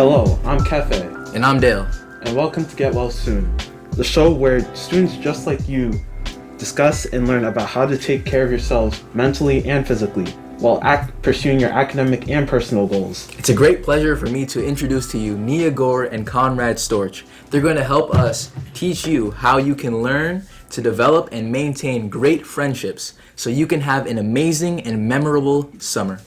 Hello, I'm Kefe, And I'm Dale. and welcome to Get Well Soon, the show where students just like you discuss and learn about how to take care of yourselves mentally and physically while pursuing your academic and personal goals. It's a great pleasure for me to introduce to you Nia and Konrad Storch. They're going to help us teach you how you can learn to develop and maintain great friendships so you can have an amazing and memorable summer.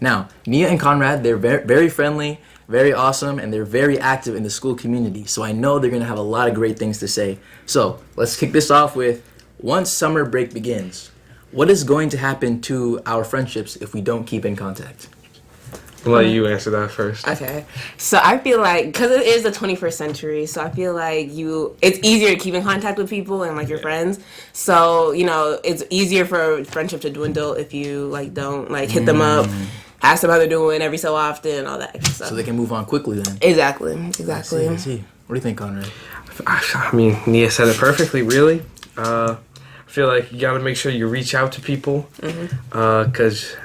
Now, Nia and Konrad, they're very friendly, very awesome, and they're very active in the school community. So I know they're going to have a lot of great things to say. So let's kick this off with, once summer break begins, what is going to happen to our friendships if we don't keep in contact? I'll let you answer that first. Okay. So I feel like, because it is the 21st century, so I feel like it's easier to keep in contact with people and like your friends. So, it's easier for friendship to dwindle if you don't hit them up, ask them how they're doing every so often, all that extra stuff. So they can move on quickly then. Exactly. I see. What do you think, Conrad? I mean, Nia said it perfectly, really. I feel like you gotta make sure you reach out to people, because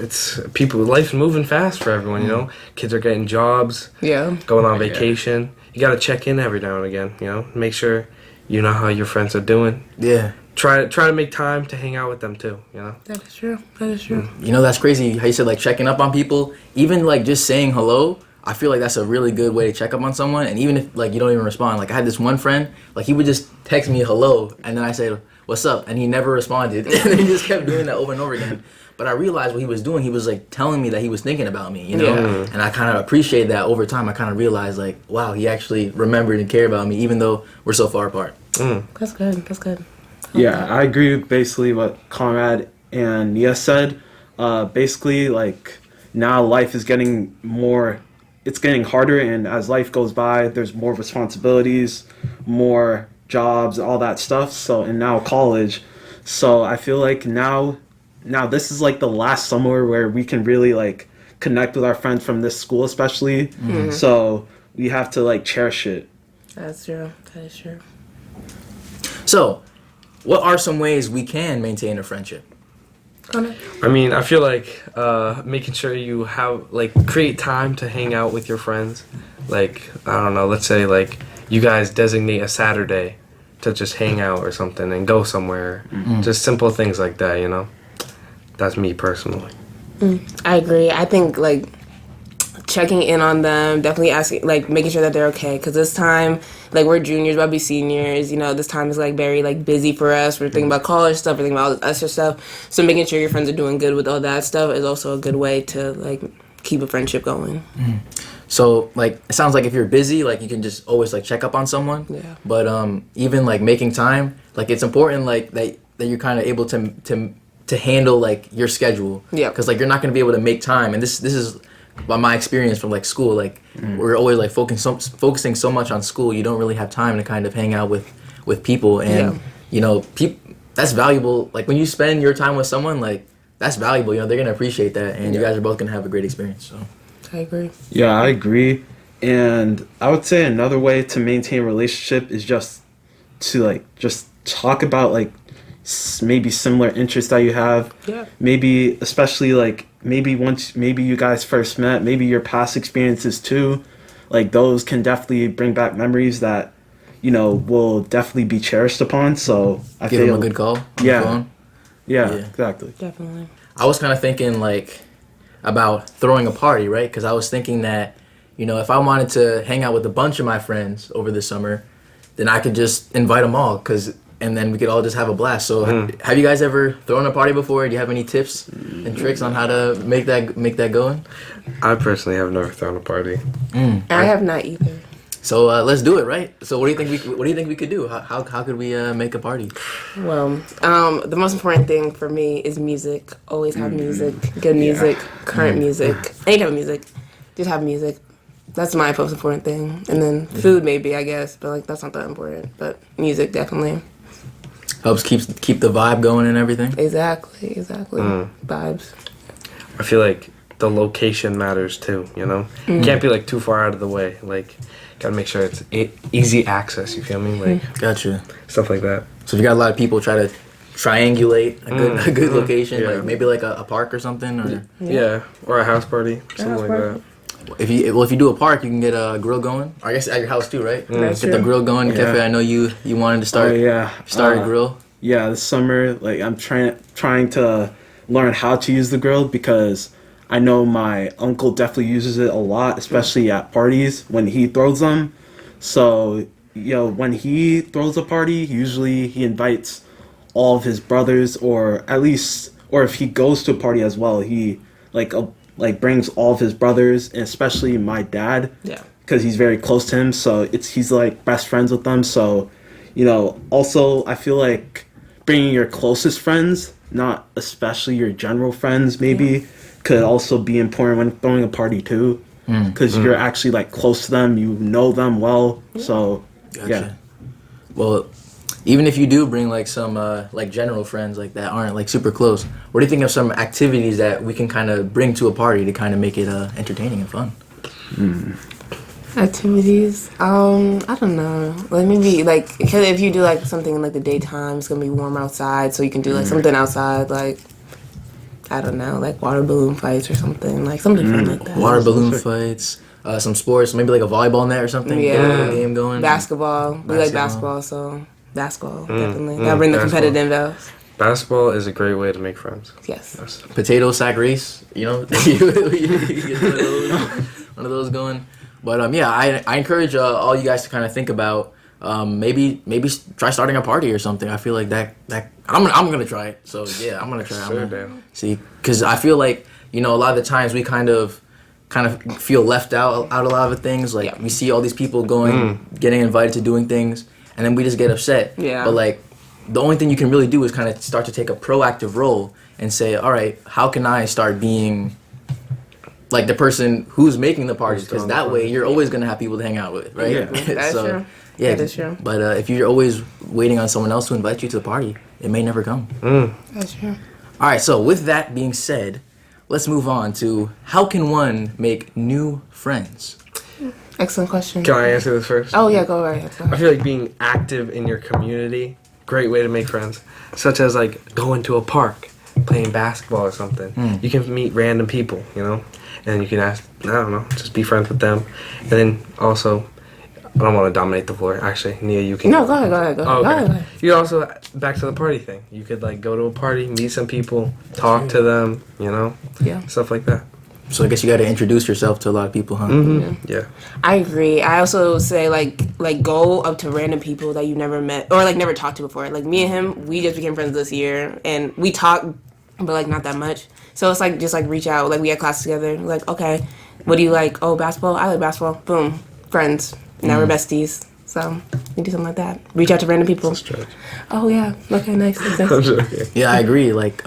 it's people. Life's moving fast for everyone. Kids are getting jobs, going on vacation. You gotta check in every now and again. Make sure you know how your friends are doing. Yeah. Try to make time to hang out with them too. That is true. That's crazy how you said checking up on people. Even just saying hello, I feel like that's a really good way to check up on someone. And even if you don't even respond, I had this one friend, he would just text me hello, and then I said, "What's up?" and he never responded. And then he just kept doing that over and over again. But I realized what he was doing. He was telling me that he was thinking about me, And I kind of appreciate that over time. I kind of realized wow, he actually remembered and cared about me, even though we're so far apart. That's good. Yeah, I agree with basically what Conrad and Nia said. Basically, now life is getting it's getting harder, and as life goes by, there's more responsibilities, more jobs, all that stuff. So, and now college. So I feel like now this is the last summer where we can really connect with our friends from this school, especially. So we have to cherish it. That's true. That is true. So, what are some ways we can maintain a friendship? I feel like making sure you have create time to hang out with your friends. I don't know, let's say you guys designate a Saturday to just hang out or something and go somewhere. Just simple things like that, That's me personally. I agree. I think checking in on them, definitely asking, making sure that they're okay, because this time, we're juniors, about to be seniors, this time is very busy for us. We're thinking about college stuff, we're thinking about all this extra stuff, so making sure your friends are doing good with all that stuff is also a good way to keep a friendship going. So it sounds like if you're busy, you can just always check up on someone. Yeah. But even making time, it's important that you're kind of able to handle your schedule. Yeah. Because you're not going to be able to make time, and this is by my experience from school. We're always focusing so much on school, you don't really have time to kind of hang out with people, and that's valuable. When you spend your time with someone, that's valuable. They're gonna appreciate that, and you guys are both gonna have a great experience. So I agree. Yeah, I agree. And I would say another way to maintain a relationship is just to just talk about maybe similar interests that you have. Yeah. Maybe especially maybe you guys first met, maybe your past experiences too. Those can definitely bring back memories that will definitely be cherished upon. So I give feel them a good call on the yeah. phone. Yeah, exactly. Definitely. I was kind of thinking about throwing a party, right? Because I was thinking that if I wanted to hang out with a bunch of my friends over the summer, then I could just invite them all, and then we could all just have a blast. So have you guys ever thrown a party before? Do you have any tips and tricks on how to make that going? I personally have never thrown a party. I have not either. So let's do it, right? So what do you think we could do? How could we make a party? Well, the most important thing for me is music. Always have music, good music, current music, any type of music. Just have music. That's my most important thing. And then food maybe, I guess, but that's not that important. But music definitely. Helps keep the vibe going and everything. Exactly. Vibes. I feel like the location matters too, You can't be too far out of the way. Gotta make sure it's easy access, you feel me? Gotcha. Stuff like that. So if you got a lot of people, try to triangulate a good location, maybe a park or something, or or a house party, something like that. If you do a park, you can get a grill going. I guess at your house too, right? That's Get the true. grill going. Yeah. Cafe. I know you wanted to start Oh yeah. start a grill. Yeah, this summer, like I'm trying to learn how to use the grill because I know my uncle definitely uses it a lot, especially at parties when he throws them. So, when he throws a party, usually he invites all of his brothers, or at least, or if he goes to a party as well, he like brings all of his brothers, and especially my dad, Yeah. because he's very close to him. So he's like best friends with them. So, also I feel like bringing your closest friends, not especially your general friends, maybe could also be important when throwing a party too, because you're actually like close to them, you know them well. So Gotcha. yeah. Well, even if you do bring like some like general friends like that aren't like super close, what do you think of some activities that we can kind of bring to a party to kind of make it entertaining and fun? Activities. I don't know. Like maybe like because if you do like something in like the daytime, it's gonna be warm outside, so you can do like something outside, like I don't know, like water balloon fights or something, like something fun like that. Water balloon fights, some sports, maybe like a volleyball net or something. Get a Yeah. little game going. Basketball. We like basketball, so basketball definitely. Gotta bring the basketball. competitive values. Basketball is a great way to make friends. Yes. Potato sack race, you get one of those going. But yeah, I encourage all you guys to kind of think about maybe try starting a party or something. I feel like that I'm gonna try it. So yeah, I'm gonna try. Sure, I'm gonna Dan. see, because I feel like a lot of the times we kind of feel left out a lot of the things. Like we see all these people going, getting invited to doing things, and then we just get upset. Yeah. But like the only thing you can really do is kind of start to take a proactive role and say, all right, how can I start being like the person who's making the parties? Because that way you're always gonna have people to hang out with, right? Yeah. That's true. Yeah, That is true. But if you're always waiting on someone else to invite you to the party, it may never come. That's true. All right. So with that being said, let's move on to how can one make new friends? Excellent question. Can I answer this first? Oh yeah, go right. I feel like being active in your community, great way to make friends. Such as like going to a park, playing basketball or something. You can meet random people, and you can ask, I don't know, just be friends with them. And then also, I don't want to dominate the floor. Actually, Nia, you can. No, go ahead. Oh, Go okay. ahead. You also, back to the party thing. You could like go to a party, meet some people, talk to them, Yeah. stuff like that. So I guess you got to introduce yourself to a lot of people, huh? Yeah. I agree. I also say like go up to random people that you never met or like never talked to before. Like me and him, we just became friends this year, and we talk, but like not that much. So it's like just like reach out. Like we had classes together. Like okay, what do you like? Oh, basketball. I like basketball. Boom, friends. Now we're besties. So we do something like that. Reach out to random people. Oh yeah. Okay. Nice. I'm joking. Yeah, I agree. Like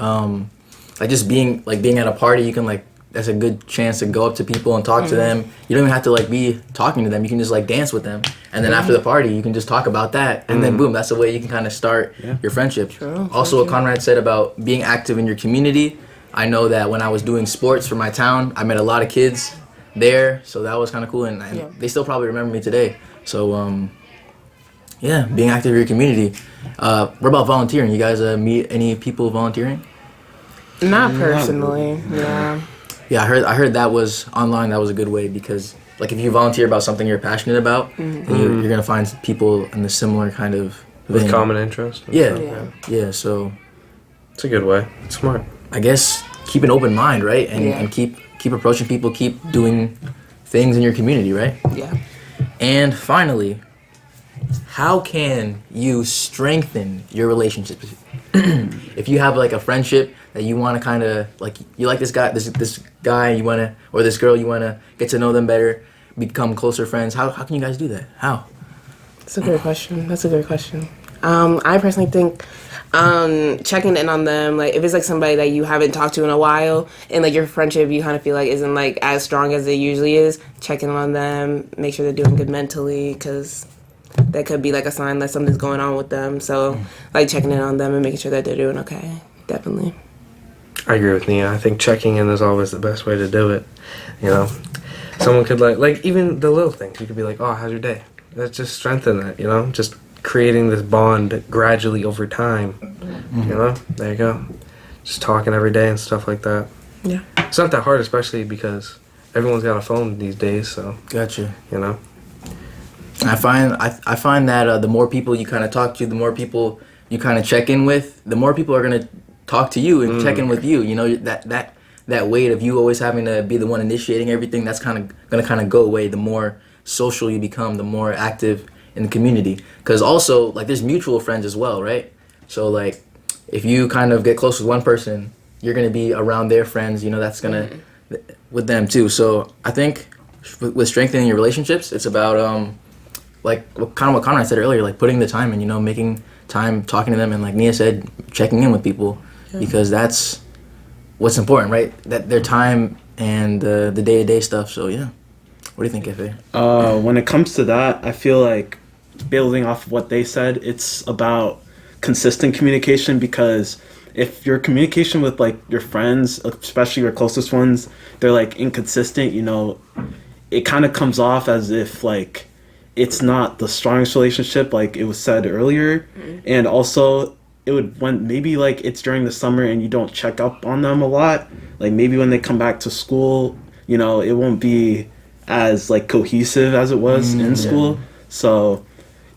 just being at a party, you can that's a good chance to go up to people and talk to them. You don't even have to be talking to them. You can just dance with them, and then after the party, you can just talk about that, and then boom, that's the way you can kind of start your friendship. True, Also, what Conrad said about being active in your community, I know that when I was doing sports for my town, I met a lot of kids there, so that was kind of cool, and they still probably remember me today. So yeah, being active in your community. What about volunteering? You guys meet any people volunteering? Not personally. Yeah. Yeah, I heard that was online. That was a good way because, if you volunteer about something you're passionate about, then you're gonna find people in the similar kind of With vein. common interest. Yeah. So It's a good way. It's smart. I guess keep an open mind, right? And keep approaching people, keep doing things in your community, right? Yeah. And finally, how can you strengthen your relationships? If you have a friendship that you want to kind of you like this guy, you want to, or this girl, you want to get to know them better, become closer friends. How can you guys do that? How? That's a great question. I personally think checking in on them, if it's somebody that you haven't talked to in a while, and your friendship you kind of feel isn't as strong as it usually is, checking on them, make sure they're doing good mentally, because that could be a sign that something's going on with them. So checking in on them and making sure that they're doing okay, definitely. I agree with Nia. I think checking in is always the best way to do it. Someone could even the little things. You could be oh, how's your day? Let's just strengthen that. Just creating this bond gradually over time. There you go. Just talking every day and stuff like that. Yeah. It's not that hard, especially because everyone's got a phone these days, so Gotcha. you know. I find that the more people you kind of talk to, the more people you kind of check in with, the more people are gonna talk to you and check in with you. You know, that weight of you always having to be the one initiating everything, that's gonna go away. The more social you become, the more active in the community. Because also, like, there's mutual friends as well, right? So like, if you kind of get close with one person, you're gonna be around their friends. You know, that's gonna with them too. So I think with strengthening your relationships, it's about like what Conrad said earlier, like putting the time in, you know, making time, talking to them, and like Nia said, checking in with people, because that's what's important, right? That their time and the day-to-day stuff. So yeah, what do you think, Efe? When it comes to that, I feel like building off of what they said, it's about consistent communication, because if your communication with like your friends, especially your closest ones, they're like inconsistent, you know, it kind of comes off as if like it's not the strongest relationship, like it was said earlier. And also it would, when maybe like it's during the summer and you don't check up on them a lot, like maybe when they come back to school, you know, it won't be as like cohesive as it was in school. So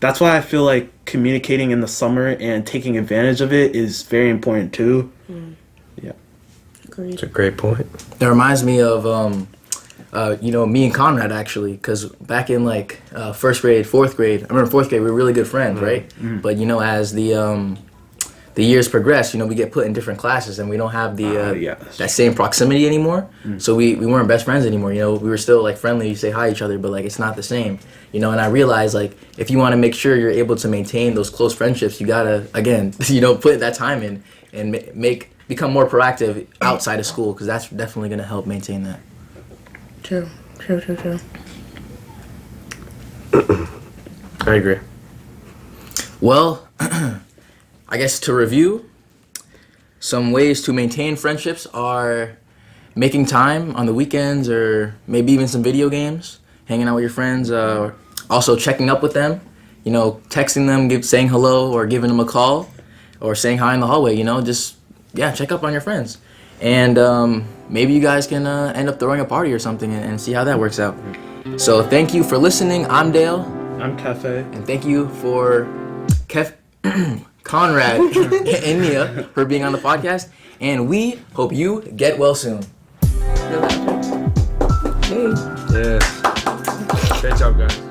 that's why I feel like communicating in the summer and taking advantage of it is very important too. Yeah. Agreed. It's a great point. It reminds me of you know, me and Conrad, actually, because back in like first grade, fourth grade, I remember fourth grade, we were really good friends, right? But you know, as the years progress, you know, we get put in different classes and we don't have the that same proximity anymore. So we weren't best friends anymore. You know, we were still like friendly, you say hi to each other, but like it's not the same. You know, and I realized like if you want to make sure you're able to maintain those close friendships, you gotta, again, you know, put that time in and become more proactive outside of school, because that's definitely gonna help maintain that. True. I agree. Well, I guess to review, some ways to maintain friendships are making time on the weekends, or maybe even some video games, hanging out with your friends, also checking up with them, you know, texting them, saying hello, or giving them a call, or saying hi in the hallway, you know, just, yeah, check up on your friends. And maybe you guys can end up throwing a party or something and see how that works out. So thank you for listening. I'm Dale. I'm Cafe. And thank you for Conrad and Nia for being on the podcast. And we hope you get well soon. Hey. Yes. Great job, guys.